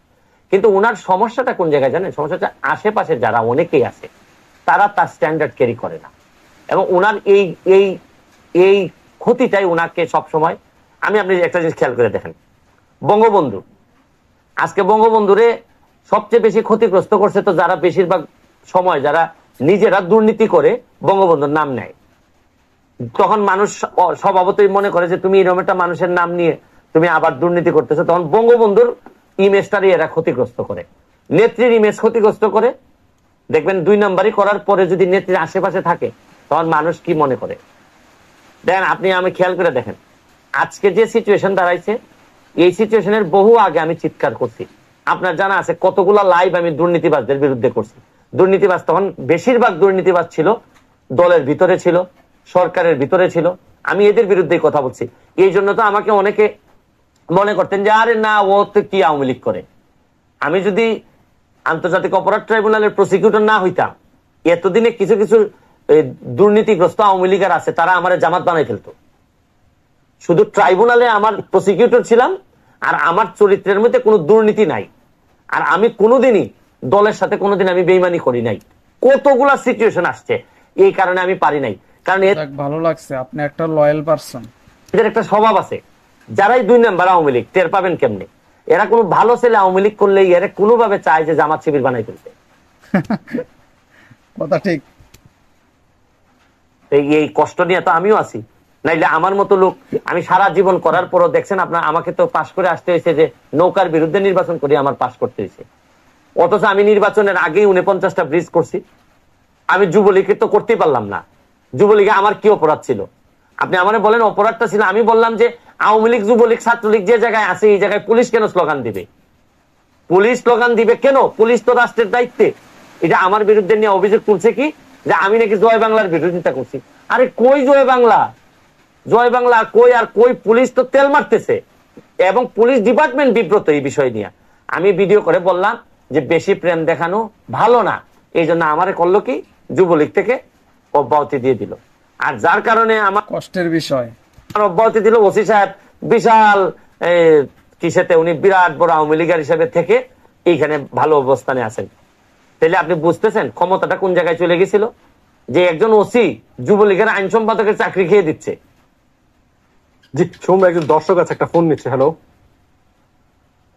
কিন্তু ওনার সমস্যাটা কোন জায়গায় জানেন? সমস্যাটা আশেপাশে যারা অনেকেই আছে তারা তার স্ট্যান্ডার্ড ক্যারি করে না, এবং ওনার এই এই এই ক্ষতিটাই ওনাকে সবসময়, আপনি একটা জিনিস খেয়াল করে দেখেন, বঙ্গবন্ধু, আজকে বঙ্গবন্ধুরে সবচেয়ে বেশি ক্ষতিগ্রস্ত করছে তো যারা বেশিরভাগ সময় যারা নিজেরা দুর্নীতি করে বঙ্গবন্ধুর নাম নেয়। তখন মানুষ স্বভাবতই মনে করে যে তুমি এরকম একটা মানুষের নাম নিয়ে তুমি আবার দুর্নীতি করতেছো, তখন বঙ্গবন্ধুর ইমেজটারই এরা ক্ষতিগ্রস্ত করে, নেত্রীর ইমেজ ক্ষতিগ্রস্ত করে। দেখবেন 2 নাম্বারই করার পরে যদি নেত্রীর আশেপাশে থাকে তখন মানুষ কি মনে করে দেখেন, আমি খেয়াল করে দেখেন আজকে যে সিচুয়েশন দাঁড়াইছে, এই সিচুয়েশনের বহু আগে আমি চিৎকার করছি। আপনার জানা আছে কতগুলা লাইভ আমি দুর্নীতিবাজদের বিরুদ্ধে করছি। দুর্নীতিবাজ তখন বেশিরভাগ দুর্নীতিবাজ ছিল দলের ভিতরে, ছিল সরকারের ভিতরে ছিল, আমি এদের বিরুদ্ধেই কথা বলছি। এই জন্য তো আমাকে অনেকে মনে করতেন যে আরে না, ও তো কি আওয়ামী লীগ করে। আমি যদি আন্তর্জাতিক অপরাধ ট্রাইব্যুনালের প্রসিকিউটর না হইতাম, এতদিনে কিছু কিছু দুর্নীতিগ্রস্ত আওয়ামী লীগের আছে, তারা আমার জামাত বানাই ফেলতো। শুধু ট্রাইব্যুনালে আমার প্রসিকিউটর ছিলাম, আর আমার চরিত্রের মধ্যে কোনো দুর্নীতি নাই, আর আমি কোনোদিনই দলের সাথে কোনোদিন আমি বেইমানি করি নাই। কতগুলা সিচুয়েশন আসছে, এই কারণে আমি পারি নাই। কারণ ভালো লাগছে, আপনি একটা লয়াল পারসন। এদের একটা স্বভাব আছে, যারাই 2 নাম্বার আওয়ামী লীগ, টের পাবেন কেমনে? এরা কোনো ভালো ছেলে আওয়ামী লীগ করলে এরা কোনোভাবে চায় যে জামাত শিবির বানাই ফেলতে। কথা ঠিক। এই কষ্ট নিয়ে তো আমিও আছি, নাইলে আমার মতো লোক, আমি সারা জীবন করার পরও দেখছেন আপনার, আমাকে তো পাশ করে আসতে হয়েছে যে নৌকার বিরুদ্ধে নির্বাচন করে আমার পাশ করতে হয়েছে। অথচ আমি নির্বাচনের আগেই 49টা ব্রিজ করছি। আমি যুবলীগকে তো করতেই পারলাম না। যুবলীগে আমার কি অপরাধ ছিল? আপনি আমারে বলেন অপরাধটা ছিল, আমি বললাম যে আওয়ামী লীগ, যুবলীগ, ছাত্রলীগ যে জায়গায় আছে এই জায়গায় পুলিশ কেন স্লোগান দিবে? পুলিশ স্লোগান দিবে কেন? পুলিশ তো রাষ্ট্রের দায়িত্বে। এটা আমার বিরুদ্ধে নিয়ে অভিযোগ তুলছে কি যে আমি নাকি জয় বাংলার বিরোধিতা করছি। আরে কই জয় বাংলা? জয় বাংলা কই? আর কই? পুলিশ তো তেল মারতেছে, এবং পুলিশ ডিপার্টমেন্ট বিব্রত এই বিষয় নিয়ে। আমি ভিডিও করে বললাম যে বেশি প্রেম দেখানো ভালো না, এই জন্য আমারে করলো কি, যুবলীগ থেকে অব্যাহতি দিয়ে দিল। আর যার কারণে আমার কষ্টের বিষয়, অব্যাহতি দিল ওসি সাহেব, বিশাল কিসেতে উনি বিরাট বড় আওয়ামী লীগের হিসেবে থেকে এইখানে ভালো অবস্থানে আছেন। তাহলে আপনি বুঝতেছেন ক্ষমতাটা কোন জায়গায় চলে গেছিল, যে একজন ওসি যুবলীগের আইন সম্পাদকের চাকরি খেয়ে দিচ্ছে। জি সোম, একজন দর্শক আছে, একটা ফোন নিচ্ছে। হ্যালো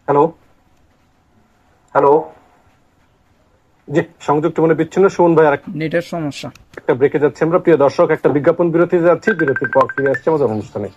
হ্যালো হ্যালো, জি সংযুক্ত মনে বিচ্ছিন্ন। সুমন ভাই, আর নেটের সমস্যা, একটা ব্রেকে যাচ্ছে আমরা। প্রিয় দর্শক, একটা বিজ্ঞাপন বিরতিতে যাচ্ছি, বিরতির পর ফিরে আসছে আমাদের অনুষ্ঠানে।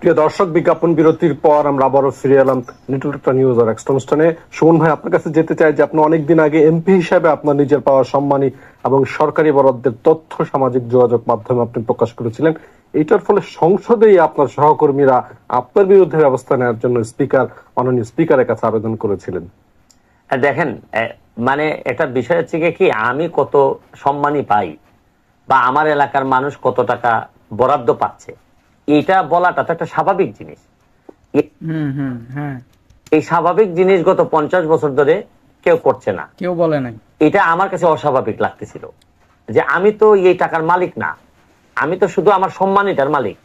প্রিয় দর্শক, বিজ্ঞাপন বিরতির পর আমরা আবারও ফিরে এলাম নেটওয়ার্ক নিউজ আর এক্সট্রা অনুষ্ঠানে। সুমন ভাই, আপনার কাছে যেতে চাই যে আপনি অনেকদিন আগে এমপি হিসাবে আপনার নিজের পাওয়া সম্মানী এবং সরকারি বরাদ্দের তথ্য সামাজিক যোগাযোগ মাধ্যমে আপনি প্রকাশ করেছিলেন। এইটার ফলে সংসদেই আপনার সহকর্মীরা আপনার বিরুদ্ধে ব্যবস্থা নেওয়ার জন্য মাননীয় স্পিকারের কাছে আবেদন করেছিলেন। দেখেন, মানে একটা বিষয় হচ্ছে কি, আমি কত সম্মানী পাই বা আমার এলাকার মানুষ কত টাকা বরাদ্দ পাচ্ছে, এটা বলাটা তো একটা স্বাভাবিক জিনিস। এই স্বাভাবিক জিনিস গত 50 বছর ধরে কেউ করছে না, কেউ বলে নাই। এটা আমার কাছে অস্বাভাবিক লাগতেছিল যে আমি তো এই টাকার মালিক না, আমি তো শুধু আমার সম্মানীটার মালিক,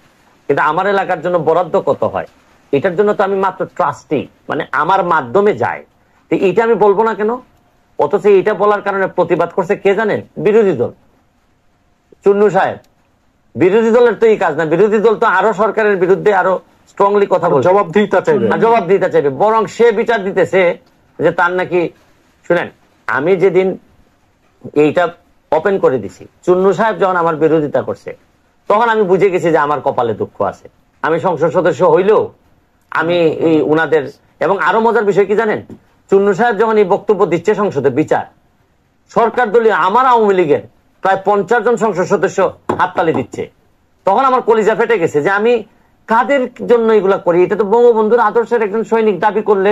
কিন্তু আমার এলাকার জন্য বরাদ্দ কত হয় এটার জন্য তো আমি মাত্র ট্রাস্টি, মানে আমার মাধ্যমে যায়। তো এটা আমি বলবো না কেন? অথচ এটা বলার কারণে প্রতিবাদ করছে কে জানেন? বিরোধী দল, চুন্নু সাহেব। বিরোধী দলের তো এই কাজ না, বিরোধী দল তো আরো সরকারের বিরুদ্ধে আরো স্ট্রংলি কথা বলছে, জবাবদিহিতা চাইবে, বরং সে বিচার দিতেছে যে তার নাকি, শুনেন, আমি যেদিন এইটা ওপেন করে দিছি, চুন্নু সাহেব যখন আমার বিরোধিতা করছে, তখন আমি বুঝে গেছি যে আমার কপালে দুঃখ আছে। আমি সংসদ সদস্য হইলেও আমি এই উনাদের, এবং আরো মজার বিষয় কি জানেন, চুন্নু সাহেব যখন এই বক্তব্য দিচ্ছে সংসদে বিচার, সরকার দলীয় আমার আওয়ামী লীগের প্রায় 50 জন সংসদ সদস্য হাততালি দিচ্ছে। তখন আমার কলিজা ফেটে গেছে যে আমি কাদের জন্য এগুলা করি? এটা তো বঙ্গবন্ধুর আদর্শের একজন সৈনিক দাবি করলে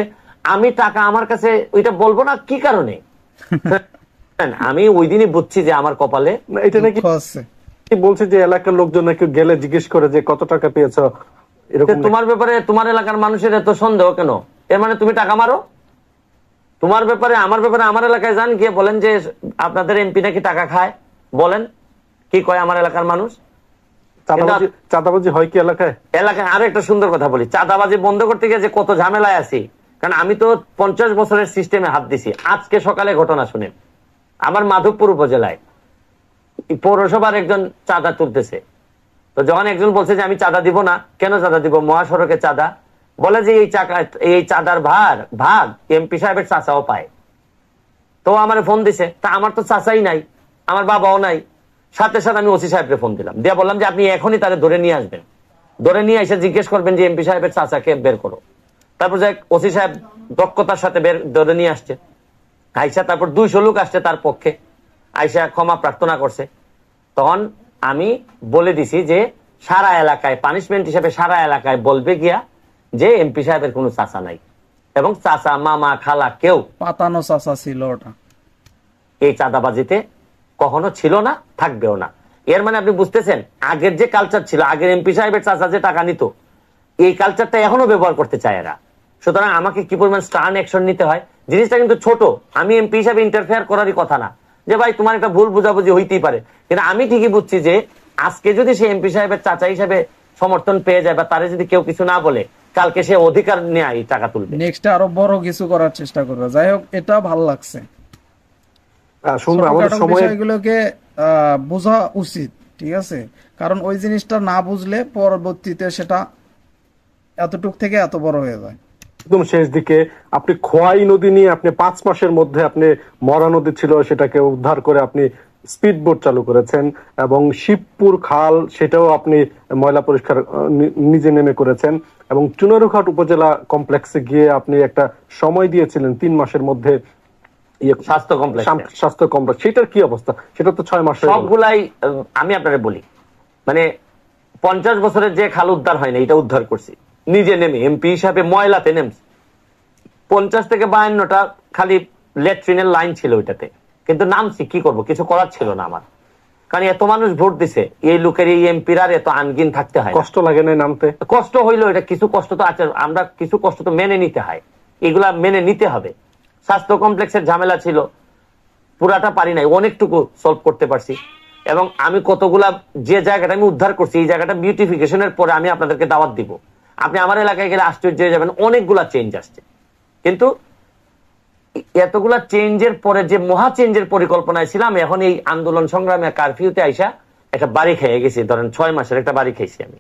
আমি টাকা আমার কাছে ওইটা বলবো না কি কারণে? আমি ওই দিনই বুঝছি যে আমার কপালে এটা নাকি বলছে যে এলাকার লোকজন নাকি গেলে জিজ্ঞেস করে যে কত টাকা পেয়েছো, এরকম। তোমার ব্যাপারে তোমার এলাকার মানুষের এত সন্দেহ কেন? এর মানে তুমি টাকা মারো? তোমার ব্যাপারে আমার ব্যাপারে আমার এলাকায় যান, গিয়ে বলেন যে আপনাদের এমপি নাকি টাকা খায়, বলেন কি কয় আমার এলাকার মানুষ। চাঁদাবাজি হয় কি এলাকায়? এলাকায় আরো একটা সুন্দর কথা বলি, চাঁদাবাজি বন্ধ করতে গিয়ে যে কত ঝামেলায় আছি, কারণ আমি তো 50 বছরের সিস্টেমে হাত দিছি। আজকে সকালে ঘটনা শুনেন, আমার মাধবপুর উপজেলায় পৌরসভার একজন চাঁদা তুলতেছে। তো যখন একজন বলছে যে আমি চাঁদা দিব না, কেন চাঁদা দিব? মহাসড়কে চাঁদা, বলে যে এই চাঁদার ভাগ এমপি সাহেবের চাচাও পায়। তো আমার ফোন দিছে, তা আমার তো চাচাই নাই, আমার বাবাও নাই। সাথে সাথে আমি ওসি সাহেবকে ফোন দিলাম, দিয়ে বললাম যে আপনি এখনই তারে ধরে নিয়ে আসবেন, ধরে নিয়ে এসে জিজ্ঞেস করবেন যে এমপি সাহেবের চাচাকে বের করো। তারপর যে ওসি সাহেব দক্ষতার সাথে ধরে নিয়ে আসছে, আইসা তারপর 200 লোক আসছে তার পক্ষে, আইসা ক্ষমা প্রার্থনা করছে। তখন আমি বলে দিছি যে সারা এলাকায় পানিশমেন্ট হিসেবে সারা এলাকায় বলবে গিয়া যে এমপি সাহেবের কোনো চাচা নাই, এবং চাচা মামা খালা কেউ পাতানো চাচা ছিল ওটা, এই চাঁদাবাজিতে কখনো ছিল না, থাকবেও না। এর মানে আপনি বুঝতেছেন আগের যে কালচার ছিল, আগের এমপি সাহেবের চাচা যে টাকা নিত, এই কালচারটা এখনো ব্যবহার করতে চায় এরা। সুতরাং আমাকে কি পরিমাণ স্টার্ন অ্যাকশন নিতে হয়, জিনিসটা কিন্তু ছোট। আমি এমপি হিসাবে ইন্টারফেয়ার করারই কথা না, যে ভাই তোমার একটা ভুল বুঝাবুঝি হইতেই পারে, কিন্তু আমি ঠিকই বুঝছি যে আজকে যদি সে এমপি সাহেবের চাচা হিসাবে সমর্থন পেয়ে যায় বা তারে যদি কেউ কিছু না বলে, কালকে সে অধিকার নিয়ে এই টাকা তুলবে, নেক্সট আরো বড় কিছু করার চেষ্টা করবে। যাই হোক, এটা ভালো লাগছে। বিষয়গুলোকে বোঝা উচিত, ঠিক আছে? কারণ ওই জিনিসটা না বুঝলে পরবর্তীতে সেটা এতটুক থেকে এত বড় হয়ে যায়। একদম শেষ দিকে আপনি খোয়াই নদী নিয়ে আপনি 5 মাসের মধ্যে আপনি মরা নদী ছিল সেটাকে উদ্ধার করে আপনি স্পিড বোট চালু করেছেন, এবং শিবপুর খাল সেটাও আপনি ময়লা পরিষ্কার নিজে নেমে করেছেন, এবং চুনারুঘাট উপজেলা কমপ্লেক্সে গিয়ে আপনি একটা সময় দিয়েছিলেন 3 মাসের মধ্যে স্বাস্থ্য কমপ্লেক্স। সেটার কি অবস্থা? সেটা তো 6 মাস। সবগুলাই আমি আপনাকে বলি, মানে 50 বছরের যে খাল উদ্ধার হয় না, এটা উদ্ধার করছি নিজে নেমে, এমপি হিসাবে ময়লাতে নেমছি। 50 থেকে 52টা খালি ল্যাট্রিনের লাইন ছিল ওইটাতে, কিন্তু নামছি, কি করব, কিছু করার ছিল না আমার, কারণ এত মানুষ ভোট দিছে, এই লোকের এই এমপির আর এত আনগিন থাকতে হয়। কষ্ট লাগে না নামতে? কষ্ট হইলো, এটা কিছু কষ্ট তো আছে, আমরা কিছু কষ্ট তো মেনে নিতে হয়, এগুলা মেনে নিতে হবে। স্বাস্থ্য কমপ্লেক্সের ঝামেলা ছিল, পুরাটা পারি নাই, অনেকটুকু সলভ করতে পারছি। এবং আমি কতগুলা যে জায়গাটা আমি উদ্ধার করছি, এই জায়গাটা বিউটিফিকেশনের পরে আমি আপনাদেরকে দাওয়াত দিব, আপনি আমার এলাকায় গেলে আশ্চর্য হয়ে যাবেন, অনেকগুলা চেঞ্জ আসছে। কিন্তু এতগুলা চেঞ্জের পরে যে মহা চেঞ্জের পরিকল্পনায় ছিলাম, এখন এই আন্দোলন সংগ্রামে কারফিউতে আইসা একটা বাড়ি খেয়ে গেছি, ধরেন 6 মাসের একটা বাড়ি খেয়েছি আমি।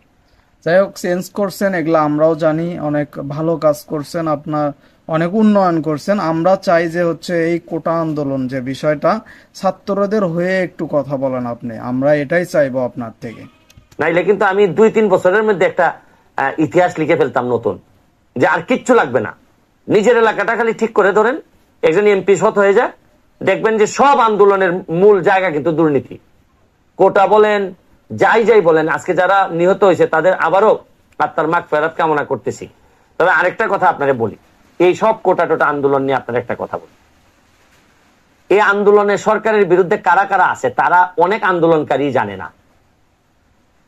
যাই হোক, চেঞ্জ করছেন, এগুলা আমরাও জানি, অনেক ভালো কাজ করছেন, আপনার অনেক উন্নয়ন করছেন। আমরা চাই যে হচ্ছে এই কোটা আন্দোলন যে বিষয়টা, ছাত্রদের হয়ে একটু কথা বলেন আপনি, আমরা এটাই চাইবো আপনার থেকে। নাইলে কিন্তু আমি 2-3 বছরের মধ্যে একটা ইতিহাস লিখে ফেলতাম নতুন, যে আর কিচ্ছু লাগবে না, নিজের এলাকাটা খালি ঠিক করে ধরেন, একজন এমপি শত হয়ে যায়, দেখবেন যে সব আন্দোলনের মূল জায়গা কিন্তু দুর্নীতি। কোটা বলেন, যাই যাই বলেন, আজকে যারা নিহত হয়েছে তাদের আবারও আত্মার মাগফিরাত কামনা করতেছি। তবে আরেকটা কথা আপনারা বলি, এই সব কোটা টোটা আন্দোলন নিয়ে আপনারা একটা কথা বলি, এই আন্দোলনে সরকারের বিরুদ্ধে কারা কারা আছে তারা অনেক আন্দোলনকারী জানে না।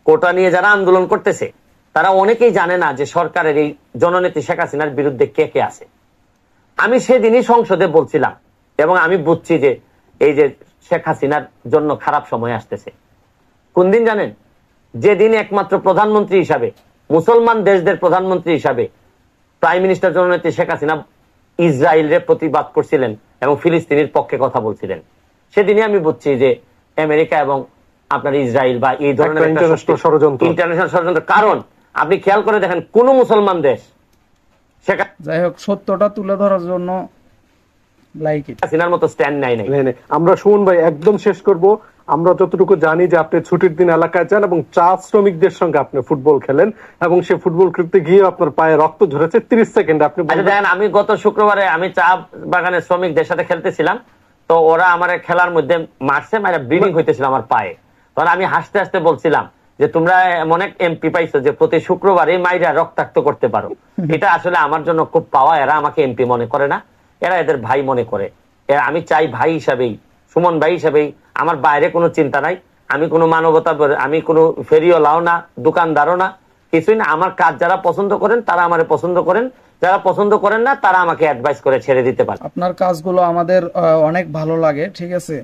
কোটা নিয়ে যারা আন্দোলন করতেছে তারা অনেকেই জানে না যে সরকারের এই জননেত্রী শেখ হাসিনার বিরুদ্ধে কে কে আছে। আমি সেদিনই সংসদে বলছিলাম, এবং আমি বুঝছি যে এই যে শেখ হাসিনার জন্য খারাপ সময় আসতেছে। কোন দিন জানেন? যেদিন একমাত্র প্রধানমন্ত্রী হিসাবে, মুসলমান দেশদের প্রধানমন্ত্রী হিসাবে প্রাইম মিনিস্টার জননেত্রী শেখ হাসিনা ইসরায়েলের প্রতিবাদ করছিলেন এবং ফিলিস্তিনের পক্ষে কথা বলছিলেন, সেদিনই আমি বুঝছি যে আমেরিকা এবং আপনার ইসরায়েল বা এই ধরনের ইন্টারন্যাশনাল ষড়যন্ত্র। কারণ আপনি খেয়াল করে দেখেন, কোন মুসলমান দেশ, যাই হোক, সত্যটা তুলে ধরার জন্য লাইক ইট, হাসিনার মতো স্ট্যান্ড নাই। আমরা সুমন ভাই একদম শেষ করব। আমরা যতটুকু জানি যে আপনি ছুটির দিন এলাকায় যান এবং চা শ্রমিকদের সঙ্গে আপনি ফুটবল খেলেন, এবং সে ফুটবল খেলতে গিয়ে আপনার পায়ে রক্ত ঝরেছে 30 সেকেন্ড। আপনি দেখেন, আমি গত শুক্রবারে আমি চা বাগানের শ্রমিকদের সাথে খেলতেছিলাম, তো ওরা আমার খেলার মধ্যে মারছে, মানে ব্লিডিং হইতেছিল আমার পায়ে। তখন আমি হাসতে হাসতে বলছিলাম যে তোমরা এমন এক এমপি পাইছো যে প্রতি শুক্রবারে মাইরা রক্তাক্ত করতে পারো। এটা আসলে আমার জন্য খুব পাওয়া। এরা আমাকে এমপি মনে করে না, এরা এদের ভাই মনে করে। আমি চাই ভাই হিসাবেই, সুমন ভাই হিসাবেই, আমার বাইরে কোনো চিন্তা নাই। আমি কোনো মানবতা, আমি কোনো ফেরিওয়ালাও না, দোকানদারও না, কিছুই না। আমার কাজ যারা পছন্দ করেন তারা আমারে পছন্দ করেন, যারা পছন্দ করেন না তারা আমাকে অ্যাডভাইস করে ছেড়ে দিতে পারে। আপনার কাজগুলো আমাদের অনেক ভালো লাগে, ঠিক আছে।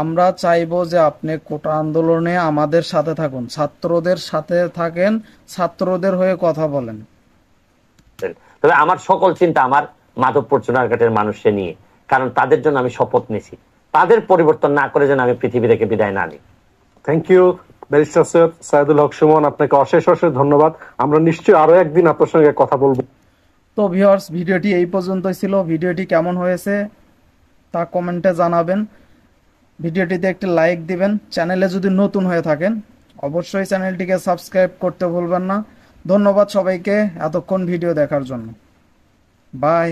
আমরা চাইবো যে আপনি কোটা আন্দোলনে আমাদের সাথে থাকুন, ছাত্রদের সাথে থাকেন, ছাত্রদের হয়ে কথা বলেন। তবে আমার সকল চিন্তা আমার মাধবপুর চুনারঘাটের মানুষকে নিয়ে, কারণ তাদের জন্য আমি শপথ নিয়েছি, তাদের পরিবর্তন না করে যেন আমি পৃথিবী থেকে বিদায় না নিই। Thank you barrister Syed Saidul Haque Sumon, আপনাকে অশেষ অশেষ ধন্যবাদ। আমরা নিশ্চয়ই আরো একদিন আপনার সঙ্গে কথা বলবো। তো ভিউয়ার্স, ভিডিওটি এই পর্যন্তই ছিল। ভিডিওটি কেমন হয়েছে তা কমেন্টে জানাবেন। ভিডিওটিতে একটি লাইক দিবেন। চ্যানেলে যদি নতুন হয়ে থাকেন অবশ্যই চ্যানেলটিকে সাবস্ক্রাইব করতে ভুলবেন না। ধন্যবাদ সবাইকে এতক্ষণ ভিডিও দেখার জন্য। বাই।